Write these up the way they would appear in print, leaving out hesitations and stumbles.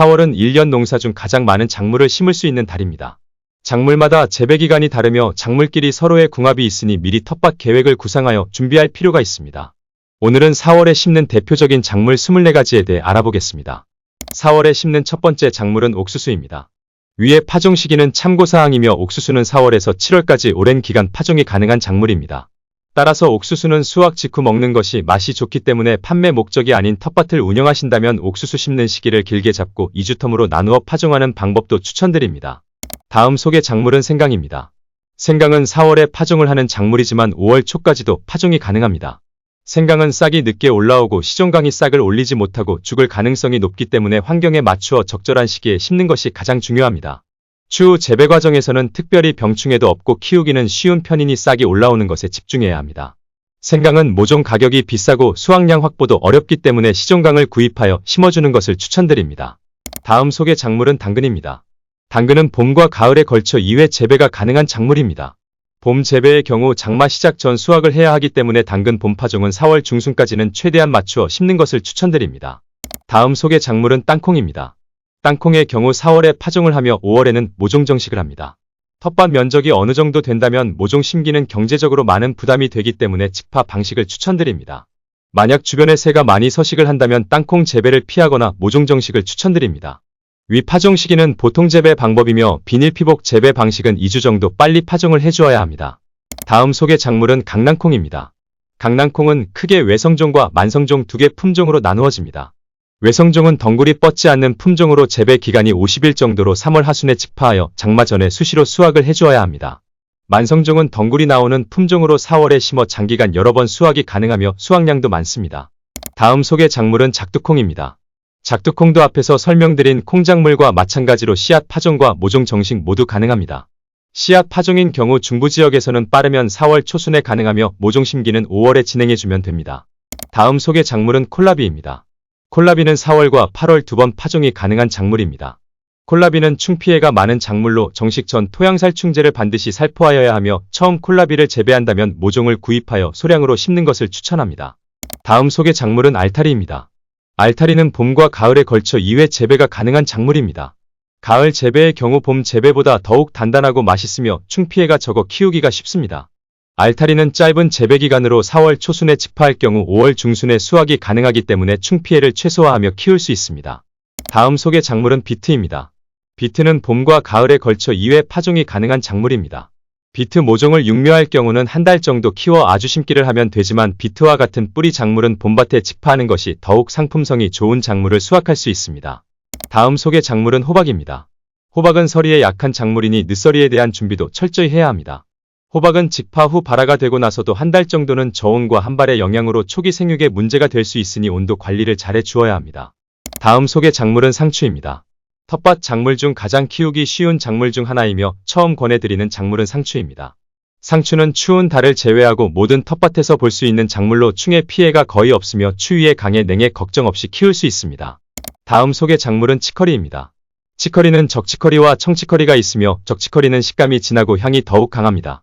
4월은 1년 농사 중 가장 많은 작물을 심을 수 있는 달입니다. 작물마다 재배기간이 다르며 작물끼리 서로의 궁합이 있으니 미리 텃밭 계획을 구상하여 준비할 필요가 있습니다. 오늘은 4월에 심는 대표적인 작물 24가지에 대해 알아보겠습니다. 4월에 심는 첫 번째 작물은 옥수수입니다. 위의 파종 시기는 참고사항이며 옥수수는 4월에서 7월까지 오랜 기간 파종이 가능한 작물입니다. 따라서 옥수수는 수확 직후 먹는 것이 맛이 좋기 때문에 판매 목적이 아닌 텃밭을 운영하신다면 옥수수 심는 시기를 길게 잡고 2주 텀으로 나누어 파종하는 방법도 추천드립니다. 다음 소개 작물은 생강입니다. 생강은 4월에 파종을 하는 작물이지만 5월 초까지도 파종이 가능합니다. 생강은 싹이 늦게 올라오고 시종강이 싹을 올리지 못하고 죽을 가능성이 높기 때문에 환경에 맞추어 적절한 시기에 심는 것이 가장 중요합니다. 추후 재배 과정에서는 특별히 병충해도 없고 키우기는 쉬운 편이니 싹이 올라오는 것에 집중해야 합니다. 생강은 모종 가격이 비싸고 수확량 확보도 어렵기 때문에 시종강을 구입하여 심어주는 것을 추천드립니다. 다음 소개 작물은 당근입니다. 당근은 봄과 가을에 걸쳐 2회 재배가 가능한 작물입니다. 봄 재배의 경우 장마 시작 전 수확을 해야 하기 때문에 당근 봄 파종은 4월 중순까지는 최대한 맞추어 심는 것을 추천드립니다. 다음 소개 작물은 땅콩입니다. 땅콩의 경우 4월에 파종을 하며 5월에는 모종 정식을 합니다. 텃밭 면적이 어느 정도 된다면 모종 심기는 경제적으로 많은 부담이 되기 때문에 직파 방식을 추천드립니다. 만약 주변에 새가 많이 서식을 한다면 땅콩 재배를 피하거나 모종 정식을 추천드립니다. 위 파종 시기는 보통 재배 방법이며 비닐 피복 재배 방식은 2주 정도 빨리 파종을 해주어야 합니다. 다음 소개 작물은 강낭콩입니다. 강낭콩은 크게 외성종과 만성종 두 개 품종으로 나누어집니다. 외성종은 덩굴이 뻗지 않는 품종으로 재배 기간이 50일 정도로 3월 하순에 직파하여 장마 전에 수시로 수확을 해주어야 합니다. 만성종은 덩굴이 나오는 품종으로 4월에 심어 장기간 여러 번 수확이 가능하며 수확량도 많습니다. 다음 소개 작물은 작두콩입니다. 작두콩도 앞에서 설명드린 콩작물과 마찬가지로 씨앗 파종과 모종 정식 모두 가능합니다. 씨앗 파종인 경우 중부지역에서는 빠르면 4월 초순에 가능하며 모종 심기는 5월에 진행해주면 됩니다. 다음 소개 작물은 콜라비입니다. 콜라비는 4월과 8월 두 번 파종이 가능한 작물입니다. 콜라비는 충피해가 많은 작물로 정식 전 토양살충제를 반드시 살포하여야 하며 처음 콜라비를 재배한다면 모종을 구입하여 소량으로 심는 것을 추천합니다. 다음 소개 작물은 알타리입니다. 알타리는 봄과 가을에 걸쳐 2회 재배가 가능한 작물입니다. 가을 재배의 경우 봄 재배보다 더욱 단단하고 맛있으며 충피해가 적어 키우기가 쉽습니다. 알타리는 짧은 재배 기간으로 4월 초순에 직파할 경우 5월 중순에 수확이 가능하기 때문에 충피해를 최소화하며 키울 수 있습니다. 다음 소개 작물은 비트입니다. 비트는 봄과 가을에 걸쳐 2회 파종이 가능한 작물입니다. 비트 모종을 육묘할 경우는 한 달 정도 키워 아주 심기를 하면 되지만 비트와 같은 뿌리 작물은 봄밭에 직파하는 것이 더욱 상품성이 좋은 작물을 수확할 수 있습니다. 다음 소개 작물은 호박입니다. 호박은 서리에 약한 작물이니 늦서리에 대한 준비도 철저히 해야 합니다. 호박은 직파 후 발화가 되고 나서도 한 달 정도는 저온과 한발의 영향으로 초기 생육에 문제가 될 수 있으니 온도 관리를 잘해 주어야 합니다. 다음 소개 작물은 상추입니다. 텃밭 작물 중 가장 키우기 쉬운 작물 중 하나이며 처음 권해드리는 작물은 상추입니다. 상추는 추운 달을 제외하고 모든 텃밭에서 볼 수 있는 작물로 충해 피해가 거의 없으며 추위에 강해 냉해 걱정 없이 키울 수 있습니다. 다음 소개 작물은 치커리입니다. 치커리는 적치커리와 청치커리가 있으며 적치커리는 식감이 진하고 향이 더욱 강합니다.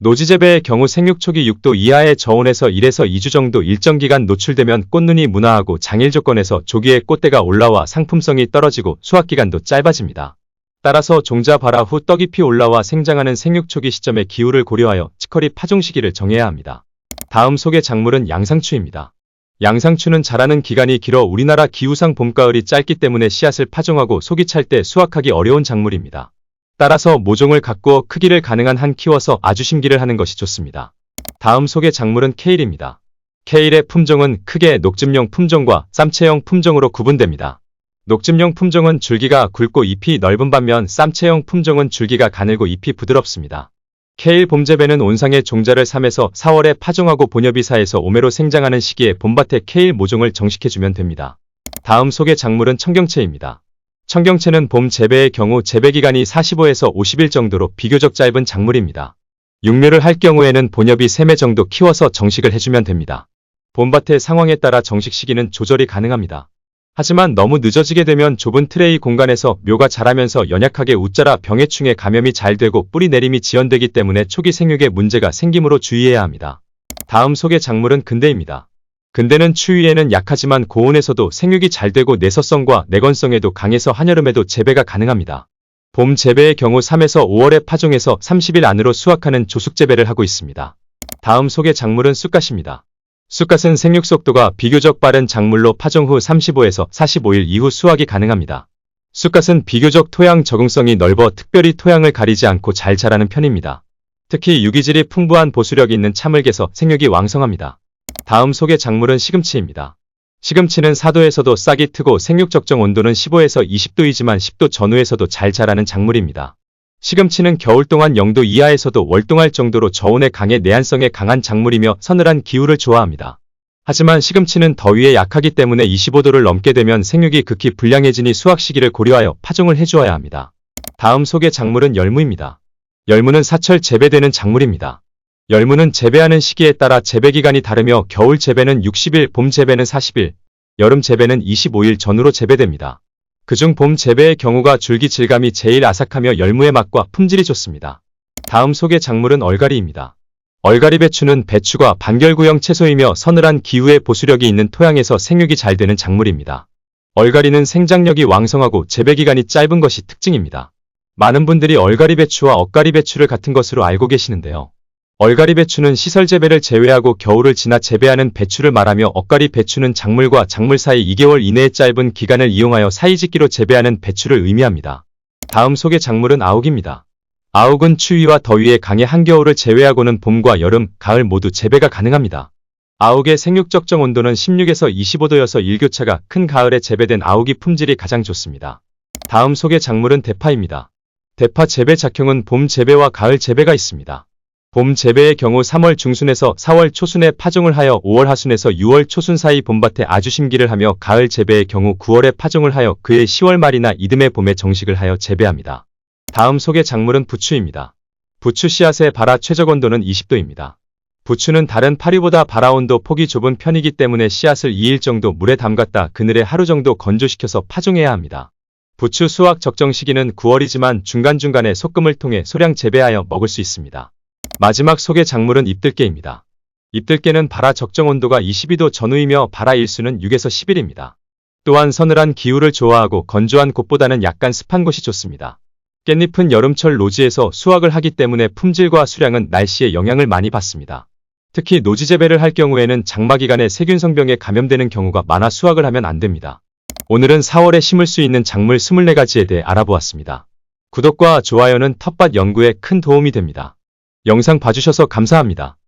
노지 재배의 경우 생육 초기 6도 이하의 저온에서 1에서 2주 정도 일정 기간 노출되면 꽃눈이 무나하고 장일 조건에서 조기에 꽃대가 올라와 상품성이 떨어지고 수확기간도 짧아집니다. 따라서 종자 발화 후 떡이 피 올라와 생장하는 생육 초기 시점의 기후를 고려하여 치커리 파종 시기를 정해야 합니다. 다음 소개 작물은 양상추입니다. 양상추는 자라는 기간이 길어 우리나라 기후상 봄가을이 짧기 때문에 씨앗을 파종하고 속이 찰 때 수확하기 어려운 작물입니다. 따라서 모종을 가꾸어 크기를 가능한 한 키워서 아주 심기를 하는 것이 좋습니다. 다음 소개 작물은 케일입니다. 케일의 품종은 크게 녹즙용 품종과 쌈채형 품종으로 구분됩니다. 녹즙용 품종은 줄기가 굵고 잎이 넓은 반면 쌈채형 품종은 줄기가 가늘고 잎이 부드럽습니다. 케일 봄 재배는 온상의 종자를 3에서 4월에 파종하고 본엽이 4에서 5매로 생장하는 시기에 봄밭에 케일 모종을 정식해주면 됩니다. 다음 소개 작물은 청경채입니다. 청경채는 봄 재배의 경우 재배기간이 45에서 50일 정도로 비교적 짧은 작물입니다. 육묘를 할 경우에는 본엽이 3매 정도 키워서 정식을 해주면 됩니다. 봄밭의 상황에 따라 정식 시기는 조절이 가능합니다. 하지만 너무 늦어지게 되면 좁은 트레이 공간에서 묘가 자라면서 연약하게 웃자라 병해충에 감염이 잘 되고 뿌리 내림이 지연되기 때문에 초기 생육에 문제가 생기므로 주의해야 합니다. 다음 소개 작물은 근대입니다. 근대는 추위에는 약하지만 고온에서도 생육이 잘 되고 내서성과 내건성에도 강해서 한여름에도 재배가 가능합니다. 봄 재배의 경우 3에서 5월에 파종해서 30일 안으로 수확하는 조숙 재배를 하고 있습니다. 다음 소개 작물은 쑥갓입니다. 쑥갓은 생육 속도가 비교적 빠른 작물로 파종 후 35에서 45일 이후 수확이 가능합니다. 쑥갓은 비교적 토양 적응성이 넓어 특별히 토양을 가리지 않고 잘 자라는 편입니다. 특히 유기질이 풍부한 보수력이 있는 차물개서 생육이 왕성합니다. 다음 소개 작물은 시금치입니다. 시금치는 4도에서도 싹이 트고 생육 적정 온도는 15에서 20도이지만 10도 전후에서도 잘 자라는 작물입니다. 시금치는 겨울 동안 0도 이하에서도 월동할 정도로 저온에 강해 내한성에 강한 작물이며 서늘한 기후를 좋아합니다. 하지만 시금치는 더위에 약하기 때문에 25도를 넘게 되면 생육이 극히 불량해지니 수확 시기를 고려하여 파종을 해주어야 합니다. 다음 소개 작물은 열무입니다. 열무는 사철 재배되는 작물입니다. 열무는 재배하는 시기에 따라 재배기간이 다르며 겨울 재배는 60일, 봄 재배는 40일, 여름 재배는 25일 전후로 재배됩니다. 그중 봄 재배의 경우가 줄기 질감이 제일 아삭하며 열무의 맛과 품질이 좋습니다. 다음 소개 작물은 얼갈이입니다. 얼갈이 배추는 배추가 반결구형 채소이며 서늘한 기후에 보수력이 있는 토양에서 생육이 잘 되는 작물입니다. 얼갈이는 생장력이 왕성하고 재배기간이 짧은 것이 특징입니다. 많은 분들이 얼갈이 배추와 엇갈이 배추를 같은 것으로 알고 계시는데요. 얼갈이 배추는 시설 재배를 제외하고 겨울을 지나 재배하는 배추를 말하며 엇갈이 배추는 작물과 작물 사이 2개월 이내의 짧은 기간을 이용하여 사이짓기로 재배하는 배추를 의미합니다. 다음 소개 작물은 아욱입니다. 아욱은 추위와 더위에 강해 한겨울을 제외하고는 봄과 여름, 가을 모두 재배가 가능합니다. 아욱의 생육 적정 온도는 16에서 25도여서 일교차가 큰 가을에 재배된 아욱이 품질이 가장 좋습니다. 다음 소개 작물은 대파입니다. 대파 재배 작형은 봄 재배와 가을 재배가 있습니다. 봄 재배의 경우 3월 중순에서 4월 초순에 파종을 하여 5월 하순에서 6월 초순 사이 봄밭에 아주 심기를 하며 가을 재배의 경우 9월에 파종을 하여 그해 10월 말이나 이듬해 봄에 정식을 하여 재배합니다. 다음 소개 작물은 부추입니다. 부추 씨앗의 발화 최적 온도는 20도입니다. 부추는 다른 파류보다 발화 온도 폭이 좁은 편이기 때문에 씨앗을 2일 정도 물에 담갔다 그늘에 하루 정도 건조시켜서 파종해야 합니다. 부추 수확 적정 시기는 9월이지만 중간중간에 소금을 통해 소량 재배하여 먹을 수 있습니다. 마지막 소개 작물은 잎들깨입니다. 잎들깨는 발화 적정 온도가 22도 전후이며 발화 일수는 6에서 10일입니다. 또한 서늘한 기후를 좋아하고 건조한 곳보다는 약간 습한 곳이 좋습니다. 깻잎은 여름철 노지에서 수확을 하기 때문에 품질과 수량은 날씨의 영향을 많이 받습니다. 특히 노지 재배를 할 경우에는 장마 기간에 세균성병에 감염되는 경우가 많아 수확을 하면 안 됩니다. 오늘은 4월에 심을 수 있는 작물 24가지에 대해 알아보았습니다. 구독과 좋아요는 텃밭 연구에 큰 도움이 됩니다. 영상 봐주셔서 감사합니다.